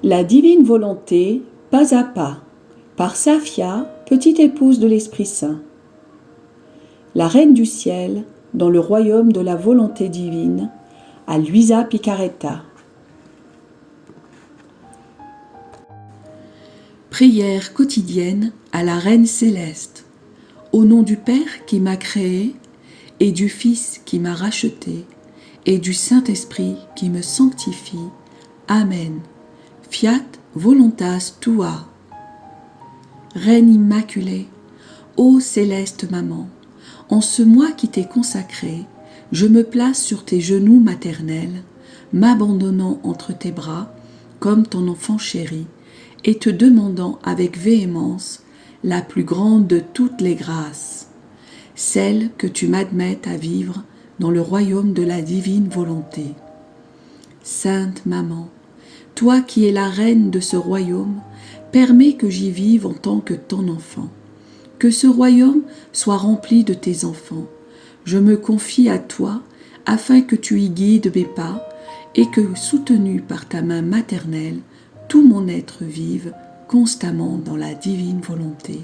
La divine volonté, pas à pas, par Safia, petite épouse de l'Esprit Saint. La Reine du Ciel, dans le royaume de la volonté divine, à Luisa Picaretta. Prière quotidienne à la Reine Céleste. Au nom du Père qui m'a créé, et du Fils qui m'a racheté, et du Saint-Esprit qui me sanctifie. Amen. Fiat voluntas tua. Reine immaculée, ô céleste maman, en ce mois qui t'est consacré, je me place sur tes genoux maternels, m'abandonnant entre tes bras comme ton enfant chéri, et te demandant avec véhémence la plus grande de toutes les grâces, celle que tu m'admettes à vivre dans le royaume de la divine volonté. Sainte Maman, toi qui es la reine de ce royaume, permets que j'y vive en tant que ton enfant. Que ce royaume soit rempli de tes enfants. Je me confie à toi afin que tu y guides mes pas et que, soutenu par ta main maternelle, tout mon être vive constamment dans la divine volonté.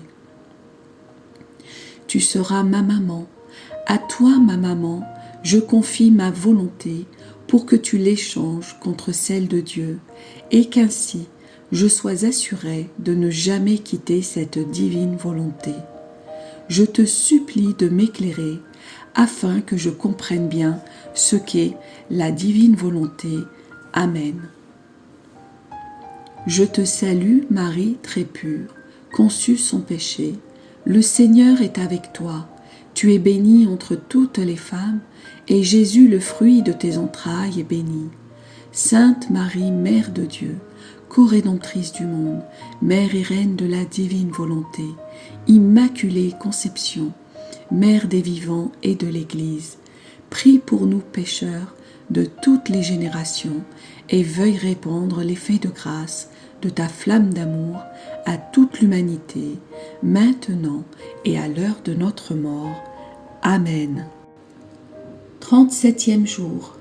Tu seras ma maman. À toi, ma maman, je confie ma volonté pour que tu l'échanges contre celle de Dieu et qu'ainsi je sois assurée de ne jamais quitter cette divine volonté. Je te supplie de m'éclairer afin que je comprenne bien ce qu'est la divine volonté. Amen. Je te salue, Marie très pure, conçue sans péché. Le Seigneur est avec toi. Tu es bénie entre toutes les femmes, et Jésus, le fruit de tes entrailles, est béni. Sainte Marie, Mère de Dieu, co-rédemptrice du monde, Mère et Reine de la divine volonté, Immaculée Conception, Mère des vivants et de l'Église, prie pour nous pécheurs de toutes les générations et veuille répandre l'effet de grâce de ta flamme d'amour à toute l'humanité, maintenant et à l'heure de notre mort. Amen. 37e jour.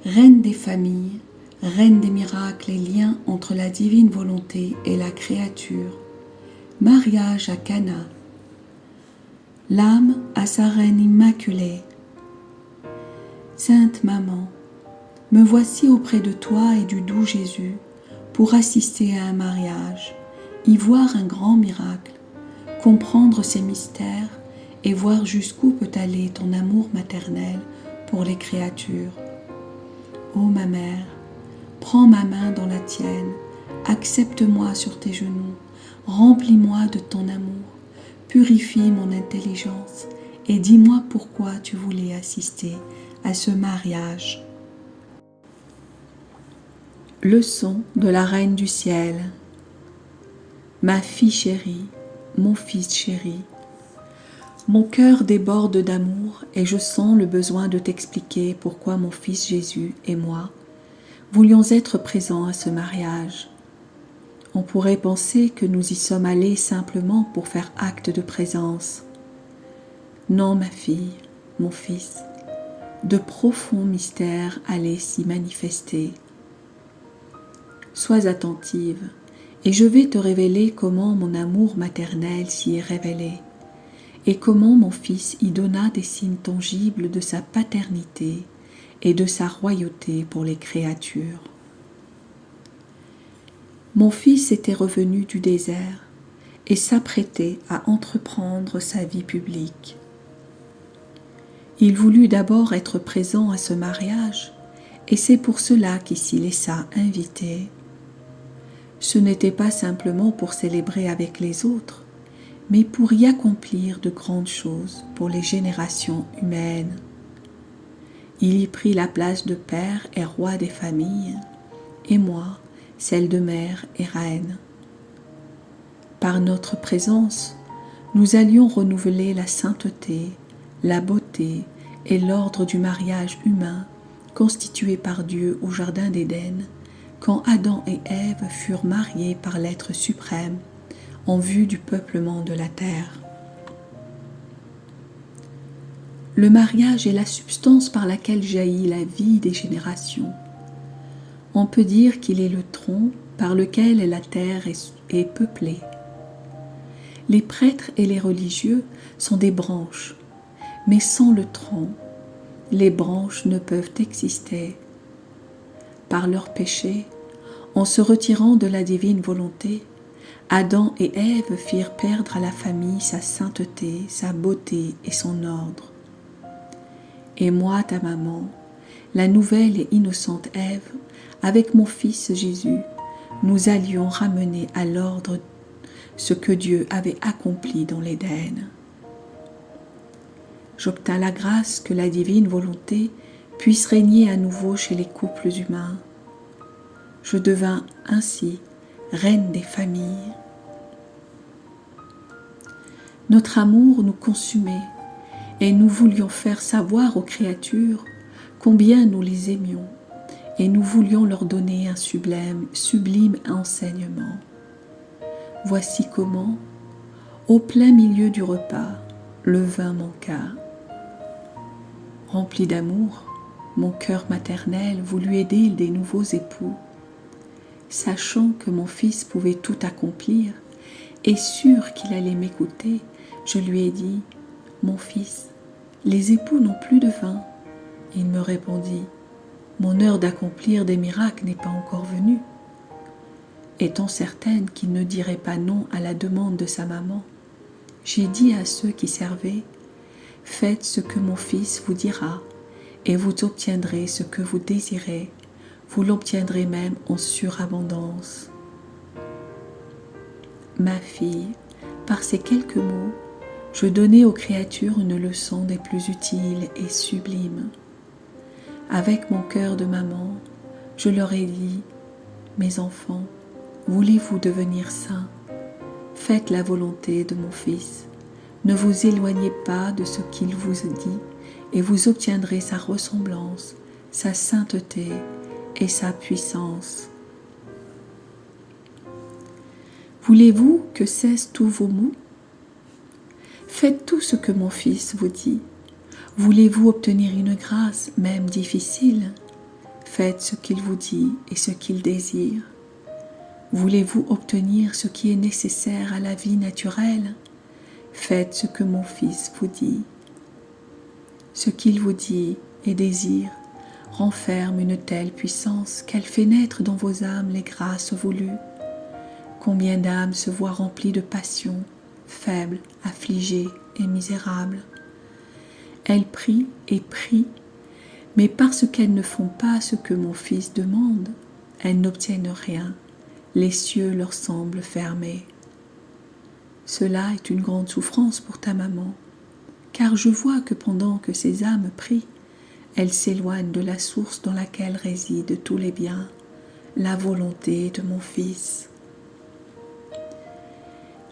Reine des familles, Reine des miracles et liens entre la divine volonté et la créature. Mariage à Cana. L'âme à sa reine immaculée. Sainte Maman, me voici auprès de toi et du doux Jésus pour assister à un mariage, y voir un grand miracle, comprendre ses mystères et voir jusqu'où peut aller ton amour maternel pour les créatures. Ô ma mère, prends ma main dans la tienne, accepte-moi sur tes genoux, remplis-moi de ton amour, purifie mon intelligence et dis-moi pourquoi tu voulais assister à ce mariage. Leçon de la Reine du Ciel. Ma fille chérie, mon fils chéri, mon cœur déborde d'amour et je sens le besoin de t'expliquer pourquoi mon fils Jésus et moi voulions être présents à ce mariage. On pourrait penser que nous y sommes allés simplement pour faire acte de présence. Non, ma fille, mon fils, de profonds mystères allaient s'y manifester. Sois attentive, et je vais te révéler comment mon amour maternel s'y est révélé, et comment mon Fils y donna des signes tangibles de sa paternité et de sa royauté pour les créatures. Mon Fils était revenu du désert et s'apprêtait à entreprendre sa vie publique. Il voulut d'abord être présent à ce mariage, et c'est pour cela qu'il s'y laissa inviter. Ce n'était pas simplement pour célébrer avec les autres, mais pour y accomplir de grandes choses pour les générations humaines. Il y prit la place de père et roi des familles, et moi, celle de mère et reine. Par notre présence, nous allions renouveler la sainteté, la beauté et l'ordre du mariage humain constitué par Dieu au Jardin d'Éden, quand Adam et Ève furent mariés par l'être suprême en vue du peuplement de la terre. Le mariage est la substance par laquelle jaillit la vie des générations. On peut dire qu'il est le tronc par lequel la terre est peuplée. Les prêtres et les religieux sont des branches, mais sans le tronc, les branches ne peuvent exister. Par leur péché, en se retirant de la divine volonté, Adam et Ève firent perdre à la famille sa sainteté, sa beauté et son ordre. Et moi, ta maman, la nouvelle et innocente Ève, avec mon fils Jésus, nous allions ramener à l'ordre ce que Dieu avait accompli dans l'Éden. J'obtins la grâce que la divine volonté puisse régner à nouveau chez les couples humains. Je devins ainsi reine des familles. Notre amour nous consumait et nous voulions faire savoir aux créatures combien nous les aimions et nous voulions leur donner un sublime enseignement. Voici comment, au plein milieu du repas, le vin manqua. Rempli d'amour, mon cœur maternel voulut aider des nouveaux époux. Sachant que mon fils pouvait tout accomplir et sûr qu'il allait m'écouter, je lui ai dit « Mon fils, les époux n'ont plus de vin. » Il me répondit « Mon heure d'accomplir des miracles n'est pas encore venue. » Étant certaine qu'il ne dirait pas non à la demande de sa maman, j'ai dit à ceux qui servaient « Faites ce que mon fils vous dira, et vous obtiendrez ce que vous désirez. Vous l'obtiendrez même en surabondance. » Ma fille, par ces quelques mots, je donnais aux créatures une leçon des plus utiles et sublimes. Avec mon cœur de maman, je leur ai dit « Mes enfants, voulez-vous devenir saints? Faites la volonté de mon Fils. Ne vous éloignez pas de ce qu'il vous dit et vous obtiendrez sa ressemblance, sa sainteté et sa puissance. Voulez-vous que cessent tous vos maux? Faites tout ce que mon Fils vous dit. Voulez-vous obtenir une grâce, même difficile? Faites ce qu'il vous dit et ce qu'il désire. Voulez-vous obtenir ce qui est nécessaire à la vie naturelle? Faites ce que mon Fils vous dit. Ce qu'il vous dit et désire renferme une telle puissance qu'elle fait naître dans vos âmes les grâces voulues. Combien d'âmes se voient remplies de passion, faibles, affligées et misérables. Elles prient et prient, mais parce qu'elles ne font pas ce que mon Fils demande, elles n'obtiennent rien. Les cieux leur semblent fermés. Cela est une grande souffrance pour ta maman, car je vois que pendant que ces âmes prient, elles s'éloignent de la source dans laquelle résident tous les biens, la volonté de mon Fils.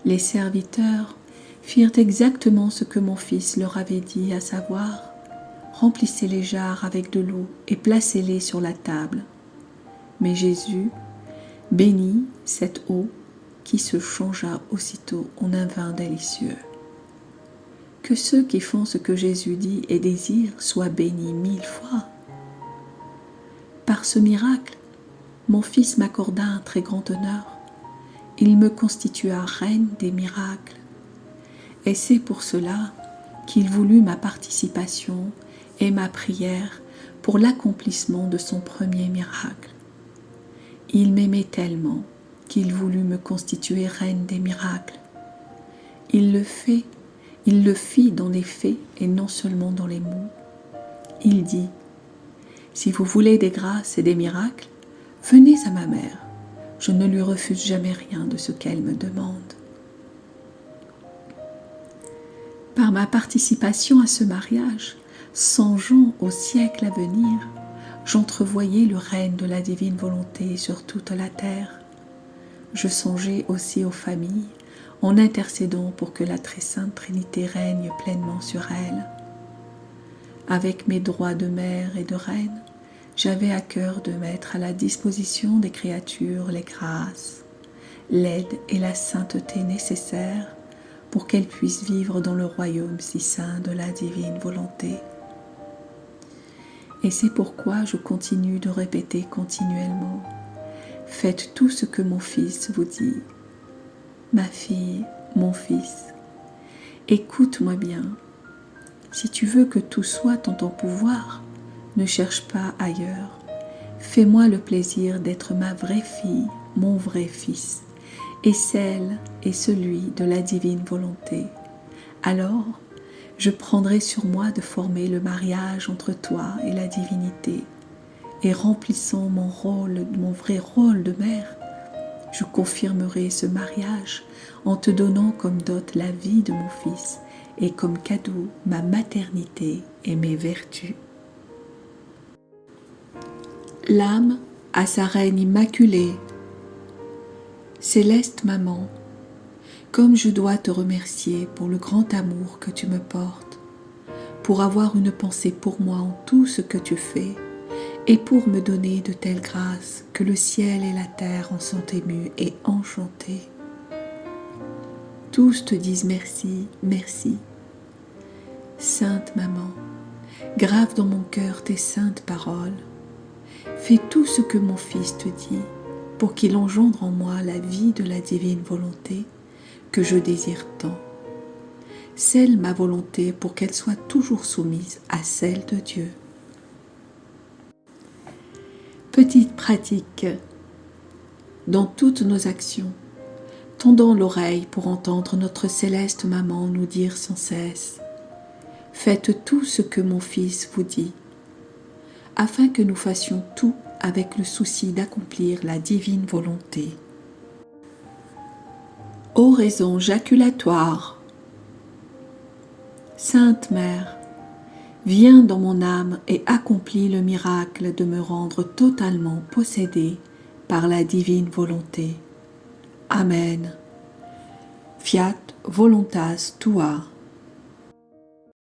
Les serviteurs firent exactement ce que mon Fils leur avait dit, à savoir, remplissez les jarres avec de l'eau et placez-les sur la table. Mais Jésus bénit cette eau qui se changea aussitôt en un vin délicieux. Que ceux qui font ce que Jésus dit et désire soient bénis 1000 fois. Par ce miracle, mon Fils m'accorda un très grand honneur. Il me constitua reine des miracles. Et c'est pour cela qu'il voulut ma participation et ma prière pour l'accomplissement de son premier miracle. Il m'aimait tellement qu'il voulut me constituer reine des miracles. Il le fit dans les faits et non seulement dans les mots. Il dit, « Si vous voulez des grâces et des miracles, venez à ma mère. Je ne lui refuse jamais rien de ce qu'elle me demande. » Par ma participation à ce mariage, songeant au siècle à venir, j'entrevoyais le règne de la divine volonté sur toute la terre. Je songeais aussi aux familles, en intercédant pour que la très sainte Trinité règne pleinement sur elles. Avec mes droits de mère et de reine, j'avais à cœur de mettre à la disposition des créatures les grâces, l'aide et la sainteté nécessaires pour qu'elles puissent vivre dans le royaume si saint de la divine volonté. Et c'est pourquoi je continue de répéter continuellement « faites tout ce que mon Fils vous dit. Ma fille, mon Fils, écoute-moi bien. Si tu veux que tout soit en ton pouvoir, ne cherche pas ailleurs. Fais-moi le plaisir d'être ma vraie fille, mon vrai Fils, et celle et celui de la divine volonté. Alors, je prendrai sur moi de former le mariage entre toi et la divinité, et remplissant mon vrai rôle de mère, je confirmerai ce mariage en te donnant comme dot la vie de mon Fils et comme cadeau ma maternité et mes vertus. L'âme à sa reine immaculée. Céleste maman, comme je dois te remercier pour le grand amour que tu me portes, pour avoir une pensée pour moi en tout ce que tu fais, et pour me donner de telles grâces que le ciel et la terre en sont émus et enchantés. Tous te disent merci, merci. Sainte maman, grave dans mon cœur tes saintes paroles. Fais tout ce que mon Fils te dit, pour qu'il engendre en moi la vie de la divine volonté que je désire tant. Scelle ma volonté pour qu'elle soit toujours soumise à celle de Dieu. Petite pratique. Dans toutes nos actions, tendons l'oreille pour entendre notre céleste maman nous dire sans cesse « Faites tout ce que mon Fils vous dit », afin que nous fassions tout avec le souci d'accomplir la divine volonté. Oraison jaculatoire. Sainte Mère, viens dans mon âme et accomplis le miracle de me rendre totalement possédée par la divine volonté. Amen. Fiat voluntas tua.